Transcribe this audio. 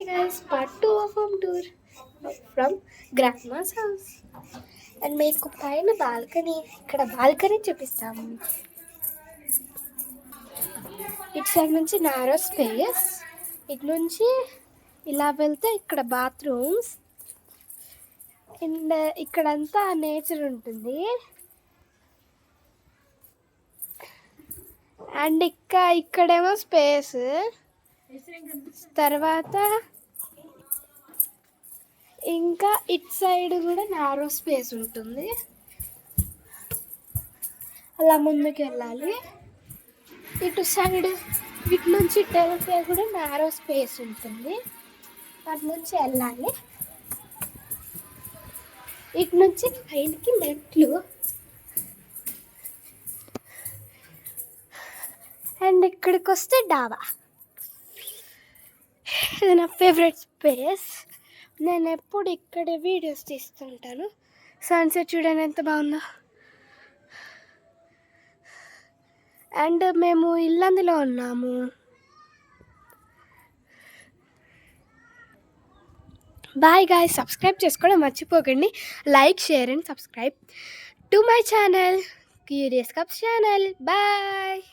guys, part 2 of home tour from grandma's house. And మీకు పైన balcony, ఇక్కడ balcony చూపిస్తాము. ఇటు సైడ్ నుంచి నారో స్పేస్, ఇటు నుంచి ఇలా వెళ్తే ఇక్కడ బాత్రూమ్స్ అండ్ ఇక్కడంతా నేచర్ ఉంటుంది. అండ్ ఇక్కడేమో స్పేస్, తర్వాత ఇంకా ఇటు సైడ్ కూడా నారో స్పేస్ ఉంటుంది. అలా ముందుకు వెళ్ళాలి. ఇటు సైడ్ ఇటు నుంచి వెళ్తే కూడా నారో స్పేస్ ఉంటుంది, అటు నుంచి వెళ్ళాలి. ఇటు నుంచి పైనకి మెట్లు. అండ్ ఇక్కడికి వస్తే డాబా. ఇది నా ఫేవరెట్ స్పేస్. నేను ఎప్పుడు ఇక్కడ వీడియోస్ తీస్తుంటాను. సన్సెట్ చూడండి ఎంత బాగుందో. అండ్ మేము ఇల్లందులో ఉన్నాము. బాయ్ గాయ్స్, సబ్స్క్రైబ్ చేసుకోవడం మర్చిపోకండి. Like, share and subscribe to my channel, curious cups channel. Bye.